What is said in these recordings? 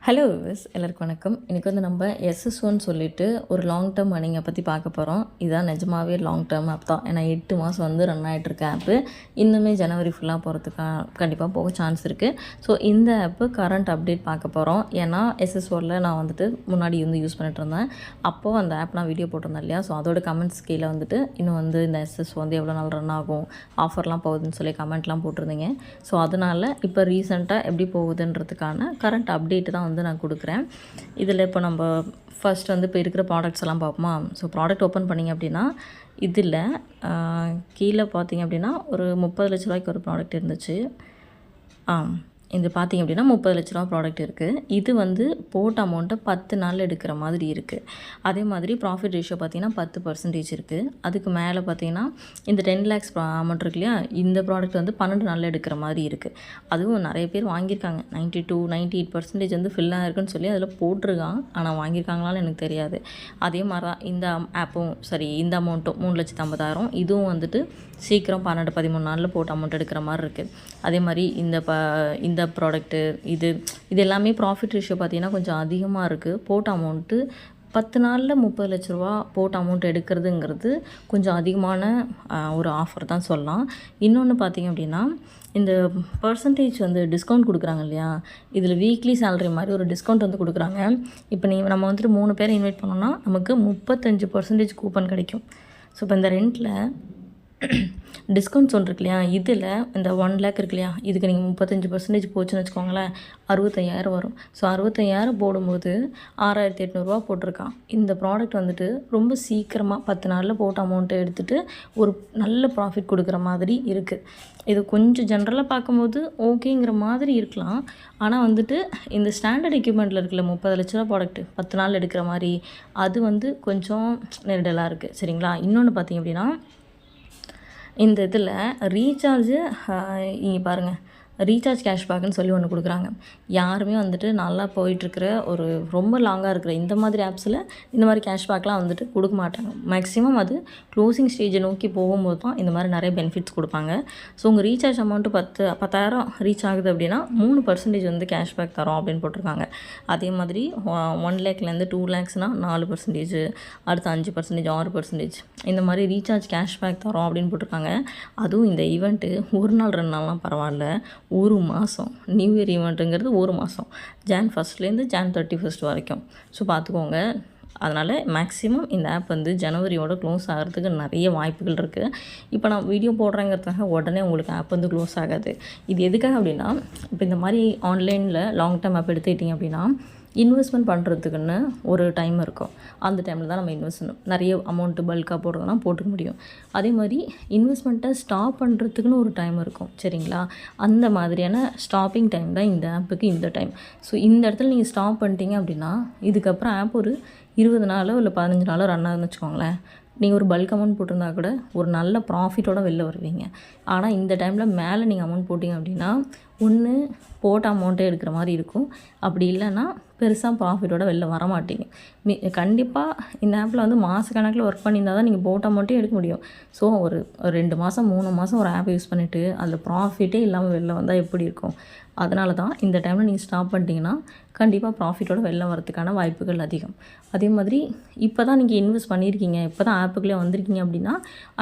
Hello விவஸ் எல்லாருக்கும் வணக்கம். இன்றைக்கி வந்து நம்ம எஸ்எஸ்1 சொல்லிட்டு ஒரு லாங் டேர்ம் மணிங்கை பற்றி பார்க்க போகிறோம். இதுதான் நிஜமாகவே லாங் டேர்ம் ஆப் தான். ஏன்னா 8 மாதம் வந்து ரன் ஆகிட்டுருக்க ஆப்பு. இன்னுமே ஜனவரி ஃபுல்லாக போகிறதுக்கு கண்டிப்பாக போக சான்ஸ் இருக்குது. ஸோ இந்த ஆப்பு கரண்ட் அப்டேட் பார்க்க போகிறோம். ஏன்னா எஸ்எஸ்1ல் நான் வந்துட்டு முன்னாடி வந்து யூஸ் பண்ணிட்டு இருந்தேன். அப்போது அந்த ஆப் நான் வீடியோ போட்டிருந்தேன் இல்லையா. ஸோ அதோட கமெண்ட்ஸ் கீழே வந்துட்டு இன்னும் வந்து இந்த எஸ்எஸ் வந்து எவ்வளோ நாள் ரன் ஆகும், ஆஃபர்லாம் போகுதுன்னு சொல்லி கமெண்ட்லாம் போட்டிருந்தீங்க. ஸோ அதனால் இப்போ ரீசெண்டாக எப்படி போகுதுன்றதுக்கான கரண்ட் அப்டேட் தான் வந்து நான் கொடுக்குறேன். இதில் இப்போ நம்ம ஃபர்ஸ்ட் வந்து இப்போ இருக்கிற ப்ராடக்ட்ஸ் எல்லாம் பார்ப்போமா. ஸோ ப்ராடக்ட் ஓப்பன் பண்ணிங்க அப்படின்னா இதில் கீழே பார்த்தீங்க அப்படின்னா ஒரு 30 லட்ச ரூபாய்க்கு ஒரு ப்ராடக்ட் இருந்துச்சு. இது பார்த்திங்க அப்படின்னா 30 லட்ச ரூபா ப்ராடக்ட் இருக்குது. இது வந்து போட்ட அமௌண்ட்டை 10 நாளில் எடுக்கிற மாதிரி இருக்குது. அதே மாதிரி ப்ராஃபிட் ரேஷியோ பார்த்திங்கன்னா 10% இருக்குது. அதுக்கு மேலே பார்த்திங்கன்னா இந்த 10 lakhs அமௌண்ட் இருக்கு இல்லையா, இந்த ப்ராடக்ட் வந்து 12 நாளில் எடுக்கிற மாதிரி இருக்குது. அதுவும் நிறைய பேர் வாங்கியிருக்காங்க. 92-98% வந்து ஃபில் ஆகிருக்குன்னு சொல்லி அதில் போட்டிருக்கான். ஆனால் வாங்கியிருக்காங்களான்னு எனக்கு தெரியாது. அதே மாதிரி தான் இந்த ஆப்பும் சரி, இந்த அமௌண்ட்டும் 3,50,000 இதுவும் வந்துட்டு சீக்கிரம் 12-13 நாளில் போட்ட அமௌண்ட் எடுக்கிற மாதிரி இருக்குது. அதே மாதிரி இந்த ப்ராடக்ட்டு இது எல்லாமே ப்ராஃபிட் ரேஷியோ பார்த்திங்கன்னா கொஞ்சம் அதிகமாக இருக்குது. போட்ட அமௌண்ட்டு 10 நாளில் 30 லட்ச ரூபா போட்ட அமௌண்ட் எடுக்கிறதுங்கிறது கொஞ்சம் அதிகமான ஒரு ஆஃபர் தான் சொல்லலாம். இன்னொன்று பார்த்திங்க அப்படின்னா இந்த பர்சன்டேஜ் வந்து டிஸ்கவுண்ட் கொடுக்குறாங்க இல்லையா, இதில் வீக்லி சேலரி மாதிரி ஒரு டிஸ்கவுண்ட் வந்து கொடுக்குறாங்க. இப்போ நம்ம வந்துட்டு 3 பேரை இன்வைட் பண்ணோன்னா நமக்கு 35% கூப்பன் கிடைக்கும். ஸோ இப்போ இந்த ரெண்டில் டிஸ்கவுண்ட்ஸ் ஒன்று இருக்கு இல்லையா, இதில் இந்த 1 lakh இருக்கு இல்லையா, இதுக்கு நீங்கள் 35% போச்சுன்னு வச்சுக்கோங்களேன், 65,000 வரும். ஸோ 65,000 போடும்போது 6,800 போட்டிருக்கான். இந்த ப்ராடக்ட் வந்துட்டு ரொம்ப சீக்கிரமாக 10 நாளில் போட்ட அமௌண்ட்டை எடுத்துகிட்டு ஒரு நல்ல ப்ராஃபிட் கொடுக்குற மாதிரி இருக்குது. இது கொஞ்சம் ஜென்ரலாக பார்க்கும்போது ஓகேங்கிற மாதிரி இருக்கலாம். ஆனால் வந்துட்டு இந்த ஸ்டாண்டர்ட் எக்யூப்மெண்ட்டில் இருக்குல்ல 30 லட்ச ரூபா ப்ராடக்ட்டு 10 நாள் எடுக்கிற மாதிரி, அது வந்து கொஞ்சம் நெருடலாக இருக்குது. சரிங்களா. இன்னொன்று பார்த்திங்க அப்படின்னா இந்த இதில் ரீசார்ஜு இங்கே பாருங்கள், ரீசார்ஜ் கேஷ்பேக்குன்னு சொல்லி ஒன்று கொடுக்குறாங்க. யாருமே வந்துட்டு நல்லா போயிட்டுருக்கிற ஒரு ரொம்ப லாங்காக இருக்கிற இந்த மாதிரி ஆப்ஸில் இந்த மாதிரி கேஷ்பேக்லாம் வந்துட்டு கொடுக்க மாட்டாங்க. மேக்ஸிமம் அது க்ளோசிங் ஸ்டேஜை நோக்கி போகும்போது தான் இந்த மாதிரி நிறைய பெனிஃபிட்ஸ் கொடுப்பாங்க. ஸோ உங்கள் ரீசார்ஜ் அமௌண்ட்டு 10,000 ரீச் ஆகுது அப்படின்னா 3% வந்து கேஷ்பேக் தரோம் அப்படின்னு போட்டிருக்காங்க. அதே மாதிரி 1 lakhலேருந்து 2 lakhsனால் 4%, அடுத்து 5%, 6% இந்த மாதிரி ரீசார்ஜ் கேஷ்பேக் தரோம் அப்படின்னு போட்டிருக்காங்க. அதுவும் இந்த ஈவெண்ட்டு 1 நாள் 2 நாள்லாம் பரவாயில்ல, 1 மாதம். நியூ இயர் ஈவெண்ட்டுங்கிறது 1 மாதம், Jan 1st Jan 31st வரைக்கும். ஸோ பார்த்துக்கோங்க. அதனால் மேக்ஸிமம் இந்த ஆப் வந்து ஜனவரியோட க்ளோஸ் ஆகிறதுக்கு நிறைய வாய்ப்புகள் இருக்குது. இப்போ நான் வீடியோ போடுறேங்கிறதுக்காக உடனே உங்களுக்கு ஆப் வந்து க்ளோஸ் ஆகாது. இது எதுக்காக அப்படின்னா, இப்போ இந்த மாதிரி ஆன்லைனில் லாங் டேர்ம் ஆப் எடுத்துக்கிட்டிங்க அப்படின்னா இன்வெஸ்ட்மெண்ட் பண்ணுறதுக்குன்னு ஒரு டைம் இருக்கும். அந்த டைமில் தான் நம்ம இன்வெஸ்ட் பண்ணணும். நிறைய அமௌண்ட்டு பல்காக போடுறதுனா போட்டுக்க முடியும். அதே மாதிரி இன்வெஸ்ட்மெண்ட்டை ஸ்டாப் பண்ணுறதுக்குன்னு ஒரு டைம் இருக்கும். சரிங்களா. அந்த மாதிரியான ஸ்டாப்பிங் டைம் தான் இந்த ஆப்புக்கு இந்த டைம். ஸோ இந்த இடத்துல நீங்கள் ஸ்டாப் பண்ணிட்டீங்க அப்படின்னா இதுக்கப்புறம் ஆப் ஒரு 20 நாளோ இல்லை 15 நாளோ ரன் ஆகுதுன்னு வச்சுக்கோங்களேன். நீங்கள் ஒரு பல்க் அமௌண்ட் போட்டிருந்தா கூட ஒரு நல்ல ப்ராஃபிட்டோட வெளில வருவீங்க. ஆனால் இந்த டைமில் மேலே நீங்கள் அமௌண்ட் போட்டிங்க அப்படின்னா ஒன்று போட்ட அமௌண்ட்டே எடுக்கிற மாதிரி இருக்கும், அப்படி இல்லைன்னா பெருசாக ப்ராஃபிட்டோட வெளில வர மாட்டீங்க. கண்டிப்பாக இந்த ஆப்பில் வந்து மாத கணக்கில் ஒர்க் பண்ணியிருந்தால் தான் நீங்கள் போட்ட அமௌண்ட்டே எடுக்க முடியும். ஸோ ஒரு 2 மாதம் 3 மாதம் ஒரு ஆப் யூஸ் பண்ணிவிட்டு அதில் ப்ராஃபிட்டே இல்லாமல் வெளில வந்தால் எப்படி இருக்கும். அதனால தான் இந்த டைமில் நீங்கள் ஸ்டாப் பண்ணிட்டீங்கன்னா கண்டிப்பாக ப்ராஃபிட்டோட வெளில வரதுக்கான வாய்ப்புகள் அதிகம். அதே மாதிரி இப்போ தான் நீங்கள் இன்வெஸ்ட் பண்ணியிருக்கீங்க, இப்போ தான் ஆப்புக்குள்ளே வந்திருக்கீங்க அப்படின்னா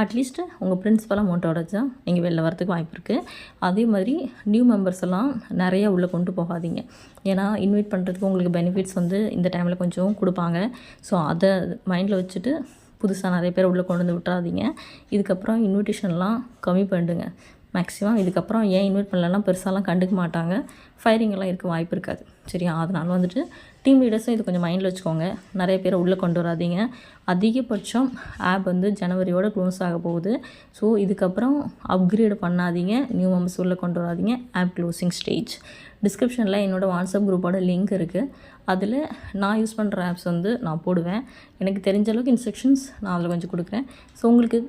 அட்லீஸ்ட் உங்கள் பிரின்சிபல் அமௌண்ட்டோட தான் நீங்கள் வெளில வரதுக்கு வாய்ப்பு இருக்குது. அதே மாதிரி நியூ மெம்பர்ஸ் எல்லாம் நிறைய உள்ளே கொண்டு போகாதீங்க. ஏன்னா இன்வைட் பண்ணுறதுக்கு உங்களுக்கு பெனிஃபிட்ஸ் வந்து இந்த டைமில் கொஞ்சம் கொடுப்பாங்க. ஸோ அதை மைண்டில் வச்சுட்டு புதுசாக நிறைய பேர் உள்ளே கொண்டு வந்து விட்டுறாதீங்க. இதுக்கப்புறம் இன்விடேஷன்லாம் கம்மி பண்ணிடுங்க. மேக்ஸிமம் இதுக்கப்புறம் ஏன் இன்வைட் பண்ணலன்னா பெருசாலாம் கண்டுக்க மாட்டாங்க, ஃபயரிங்கெல்லாம் இருக்க வாய்ப்பு இருக்காது. சரியா. அதனால் வந்துட்டு டீம் லீடர்ஸும் இது கொஞ்சம் மைண்டில் வச்சுக்கோங்க. நிறைய பேரை உள்ளே கொண்டு வராதீங்க. அதிகபட்சம் ஆப் வந்து ஜனவரியோட க்ளோஸ் ஆக போகுது. ஸோ இதுக்கப்புறம் அப்கிரேட் பண்ணாதீங்க, நியூ மெம்பர்ஸ் உள்ளே கொண்டு வராதீங்க. App closing stage. டிஸ்கிரிப்ஷனில் என்னோடய வாட்ஸ்அப் குரூப்போட லிங்க் இருக்குது. அதில் நான் யூஸ் பண்ணுற ஆப்ஸ் வந்து நான் போடுவேன். எனக்கு தெரிஞ்ச அளவுக்கு இன்ஸ்ட்ரக்ஷன்ஸ் நான் அதில் கொஞ்சம் கொடுக்குறேன். ஸோ உங்களுக்கு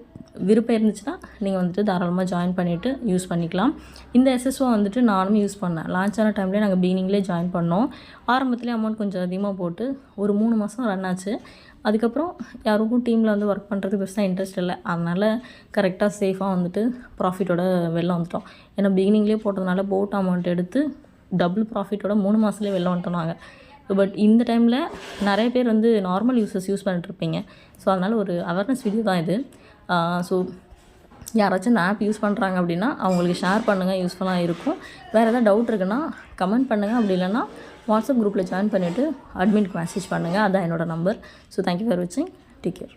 விருப்பம் இருந்துச்சுன்னா நீங்கள் வந்துட்டு தாராளமாக ஜாயின் பண்ணிவிட்டு யூஸ் பண்ணிக்கலாம். இந்த எஸ்எஸ்ஓ வந்துட்டு நானும் யூஸ் பண்ணேன். லான்ச் ஆன டைம்லேயே நாங்கள் பிகினிங்லேயே ஜாயின் பண்ணோம். ஆரம்பத்துலேயே அமௌண்ட் கொஞ்சம் அதிகமாக போட்டு ஒரு 3 மாதம் ரன் ஆச்சு. அதுக்கப்புறம் யாருக்கும் டீமில் வந்து ஒர்க் பண்ணுறதுக்கு பெருசாக இன்ட்ரெஸ்ட் இல்லை. அதனால் கரெக்டாக சேஃபாக வந்துட்டு ப்ராஃபிட்டோட வெளில வந்துட்டோம். ஏன்னா பிகினிங்லேயே போட்டதுனால போட்ட அமௌண்ட் எடுத்து டபுள் ப்ராஃபிட்டோட 3 மாதத்துலேயே வெளில வந்துட்டோம் நாங்கள். பட் இந்த டைமில் நிறைய பேர் வந்து நார்மல் யூஸர்ஸ் யூஸ் பண்ணிட்டுருப்பீங்க. ஸோ அதனால் ஒரு அவேர்னஸ் வீடியோ தான் இது. ஸோ யாராச்சும் இந்த ஆப் யூஸ் பண்ணுறாங்க அப்படின்னா அவங்களுக்கு ஷேர் பண்ணுங்கள், யூஸ்ஃபுல்லாக இருக்கும். வேறு எதாவது டவுட் இருக்குன்னா கமெண்ட் பண்ணுங்கள். அப்படி இல்லைன்னா வாட்ஸ்அப் குரூப்பில் ஜாயின் பண்ணிவிட்டு அட்மின்க்கு மெசேஜ் பண்ணுங்கள். அதுதான் என்னோடய நம்பர். ஸோ தேங்க்யூ ஃபார் வாட்சிங். Take care.